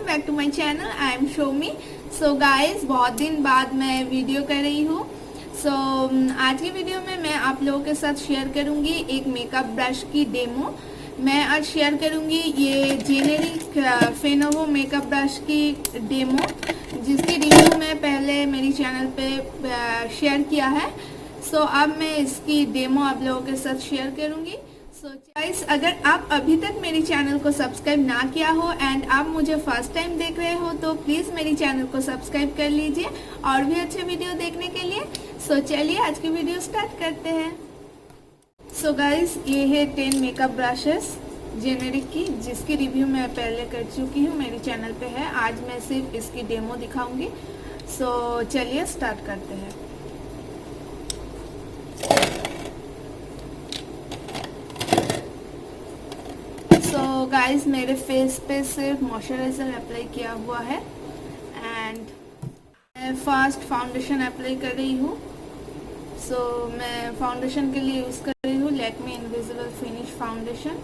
Back to my channel, I am Shomi. So guys, बहुत दिन बाद मैं वीडियो कर रही हूँ। आज की वीडियो में मैं आप लोगों के साथ शेयर करूँगी एक मेकअप ब्रश की डेमो। मैं आज शेयर करूँगी ये जेनेरिक फेनोवो मेकअप ब्रश की डेमो, जिसकी रिव्यू मैं पहले मेरी चैनल पे शेयर किया है। अब मैं इसकी डेमो आप लोगों के साथ शेयर करूँगी। गाइस, अगर आप अभी तक मेरी चैनल को सब्सक्राइब ना किया हो एंड आप मुझे फर्स्ट टाइम देख रहे हो तो प्लीज़ मेरी चैनल को सब्सक्राइब कर लीजिए और भी अच्छे वीडियो देखने के लिए। चलिए आज की वीडियो स्टार्ट करते हैं। गाइस, ये है 10 मेकअप ब्रशेस जेनेरिक की, जिसकी रिव्यू मैं पहले कर चुकी हूँ, मेरी चैनल पे है। आज मैं सिर्फ इसकी डेमो दिखाऊंगी। चलिए स्टार्ट करते हैं। गाइस, मेरे फेस पे सिर्फ मॉइस्चराइजर अप्लाई किया हुआ है एंड मैं फर्स्ट फाउंडेशन अप्लाई कर रही हूँ। मैं फाउंडेशन के लिए यूज़ कर रही हूँ लैक्मे इनविजिबल फिनिश फाउंडेशन।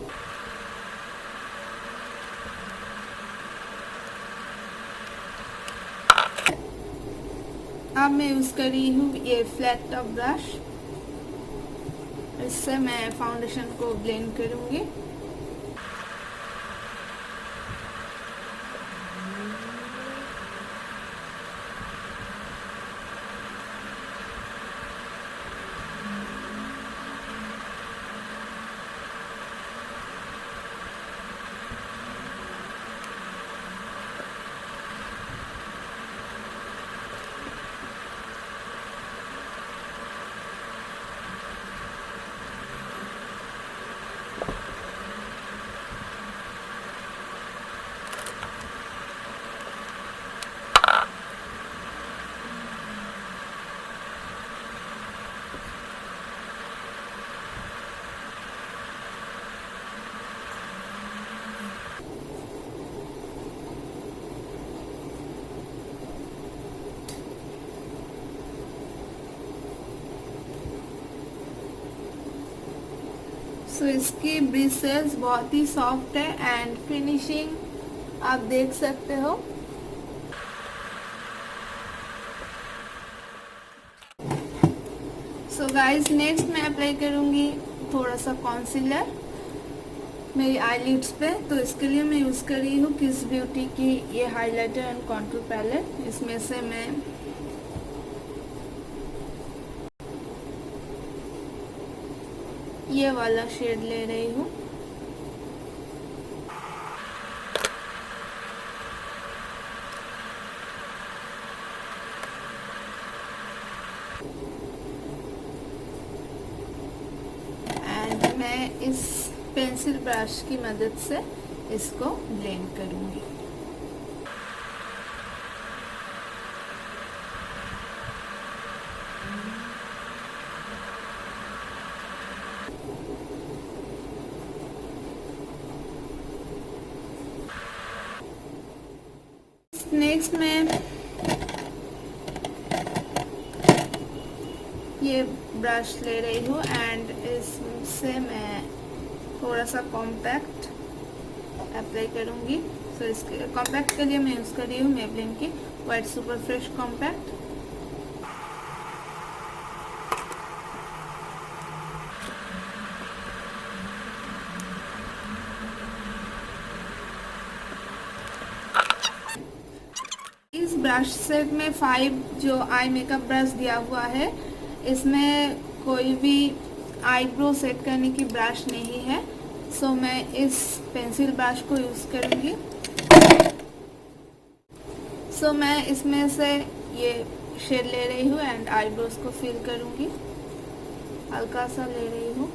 अब मैं यूज़ कर रही हूँ ये फ्लैट टॉप ब्रश। इससे मैं फाउंडेशन को ब्लेंड करूँगी। इसकी ब्रिसल्स बहुत ही सॉफ्ट है एंड फिनिशिंग आप देख सकते हो। गाइस, नेक्स्ट मैं अप्लाई करूँगी थोड़ा सा कॉन्सीलर मेरी आईलिड्स पे। इसके लिए मैं यूज़ कर रही हूँ किस ब्यूटी की ये हाइलाइटर एंड कॉन्टूर पैलेट। इसमें से मैं ये वाला शेड ले रही हूँ। एंड मैं इस पेंसिल ब्रश की मदद से इसको ब्लेंड करूँगी। नेक्स्ट मैं ये ब्रश ले रही हूँ एंड इससे मैं थोड़ा सा कॉम्पैक्ट अप्लाई करूँगी। इसके कॉम्पैक्ट के लिए मैं यूज़ कर रही हूँ मेबलिन की वाइट सुपर फ्रेश कॉम्पैक्ट। इस ब्रश सेट में 5 जो आई मेकअप ब्रश दिया हुआ है, इसमें कोई भी आईब्रो सेट करने की ब्रश नहीं है। मैं इस पेंसिल ब्रश को यूज़ करूँगी। मैं इसमें से ये शेड ले रही हूँ एंड आईब्रोज को फिल करूँगी। हल्का सा ले रही हूँ।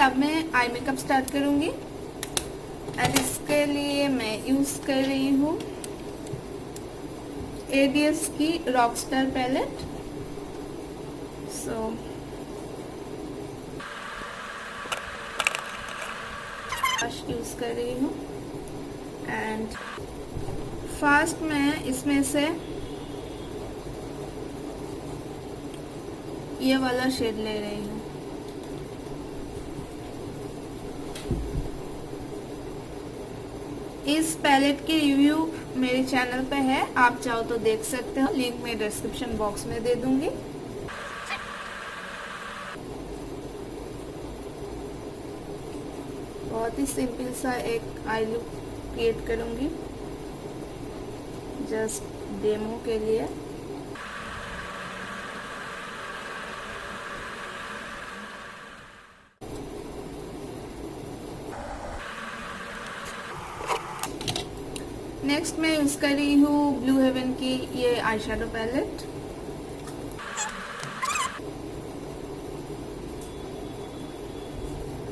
अब मैं आई मेकअप स्टार्ट करूंगी एंड इसके लिए मैं यूज कर रही हूँ एडीएस की रॉकस्टार पैलेट। सो ब्रश यूज कर रही हूँ एंड फर्स्ट मैं इसमें से ये वाला शेड ले रही हूँ। इस पैलेट की रिव्यू मेरे चैनल पे है, आप चाहो तो देख सकते हो, लिंक मैं डिस्क्रिप्शन बॉक्स में दे दूंगी। बहुत ही सिंपल सा एक आई लुक क्रिएट करूंगी जस्ट डेमो के लिए। नेक्स्ट मैं यूज कर रही हूँ ब्लू हेवन की ये आई शेडो पैलेट।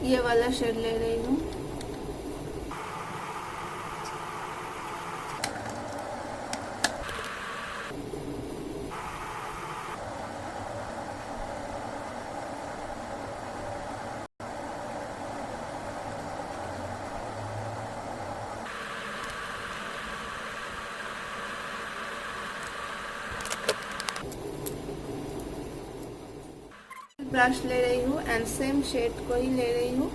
ये वाला शेड ले रही हूँ। ब्रश ले रही हूँ एंड सेम शेड को ही ले रही हूँ।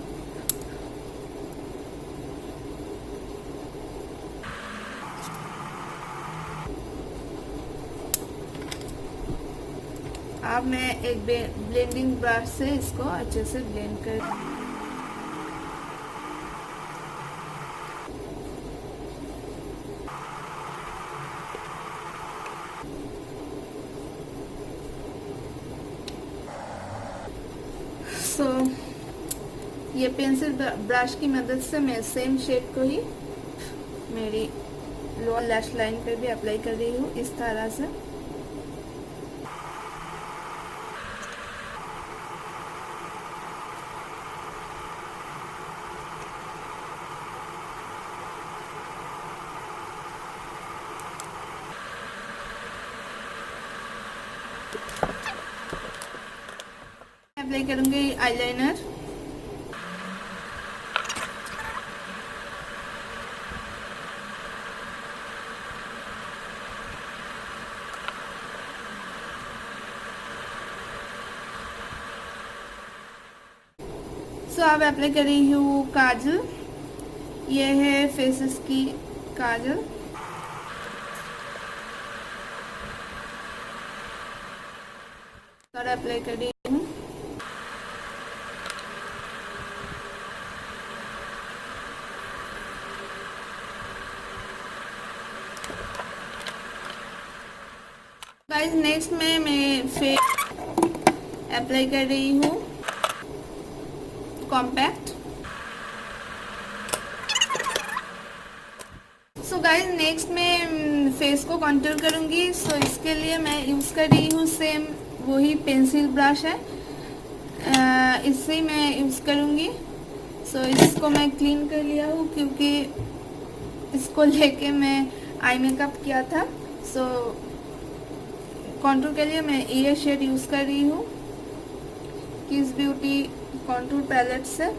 अब मैं एक ब्लेंडिंग ब्रश से इसको अच्छे से ब्लेंड कर ये पेंसिल ब्रश की मदद से मैं सेम शेड को ही मेरी लोअर लैश लाइन पे भी अप्लाई कर रही हूँ इस तरह से। अप्लाई करूंगी आईलाइनर। अब अप्लाई कर रही हूँ काजल। ये है फेसेस की काजल। और अप्लाई कर रही हूँ। गाइस नेक्स्ट में मैं फेस अप्लाई कर रही हूँ कॉम्पैक्ट। सो गाइस नेक्स्ट मैं फेस को कंटूर करूंगी। सो इसके लिए मैं यूज कर रही हूँ सेम वही पेंसिल ब्रश है, इससे मैं यूज करूंगी। सो इसको मैं क्लीन कर लिया हूँ क्योंकि इसको लेके मैं आई मेकअप किया था। सो कंटूर के लिए मैं ये शेड यूज कर रही हूँ किस ब्यूटी कंटूर पैलेट से।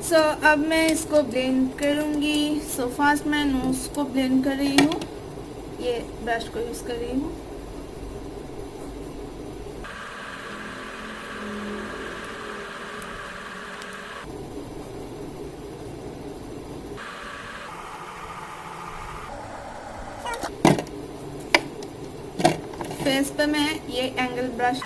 सो अब मैं इसको ब्लेंड करूंगी। सो फर्स्ट मैं नोज को ब्लेंड कर रही हूँ, ये ब्रश को यूज कर रही हूँ। फेस पे मैं ये एंगल ब्रश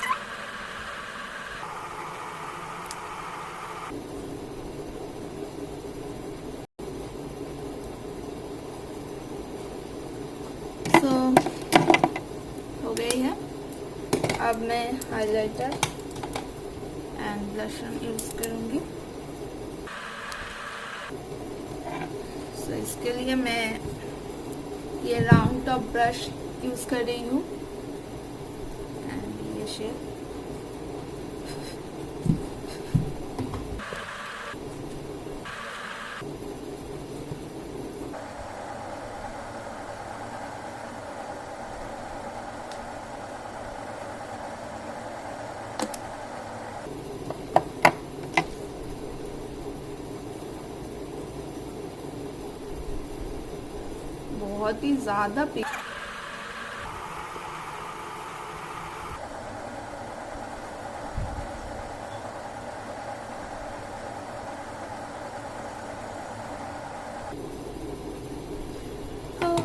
अब मैं हाइलाइटर एंड ब्लशर यूज करूंगी। सो इसके लिए मैं ये राउंड टॉप ब्रश यूज कर रही हूँ एंड ये शेड। बहुत ही ज्यादा हो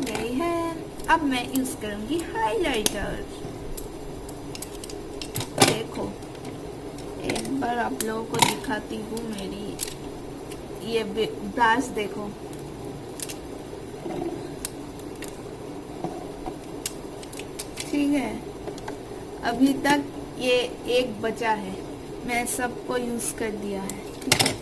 गई है। अब मैं यूज करूंगी हाइलाइटर। देखो एक बार आप लोगों को दिखाती हूँ मेरी ये ब्रश देखो। ठीक है, अभी तक ये एक बचा है, मैं सबको यूज कर दिया है। ठीक है,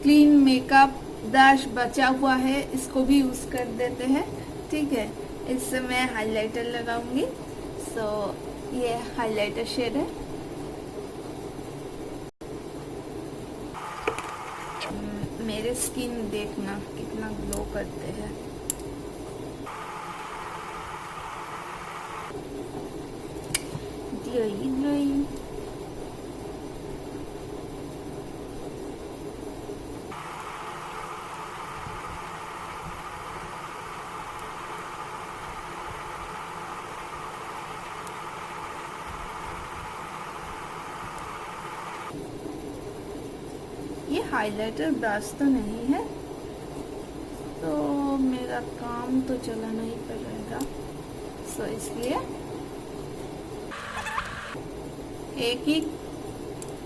क्लीन मेकअप ब्रश बचा हुआ है, इसको भी यूज कर देते हैं। ठीक है, इससे मैं हाइलाइटर लगाऊंगी। सो ये हाइलाइटर शेड है। मेरे स्किन देखना कितना ग्लो करते हैं। ग्लोइंग ये हाइलाइटर ब्रश तो नहीं है, तो मेरा काम तो चलाना ही पड़ेगा। सो इसलिए एक ही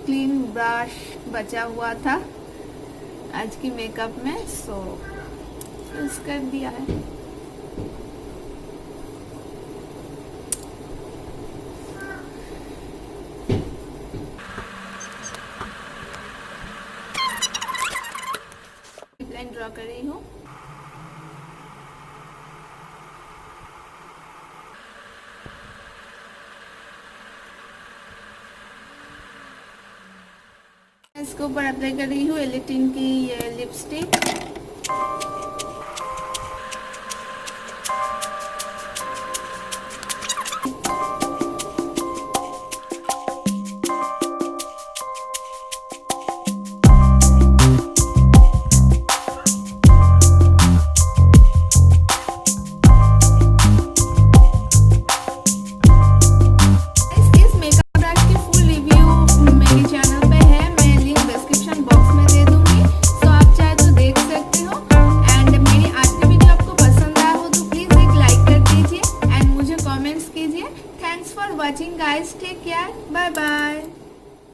क्लीन ब्रश बचा हुआ था आज की मेकअप में, सो यूज कर दिया है। लाइन ड्रॉ कर रही हूँ। इसके ऊपर अप्लाई कर रही हूँ एलिटिन की ये लिपस्टिक।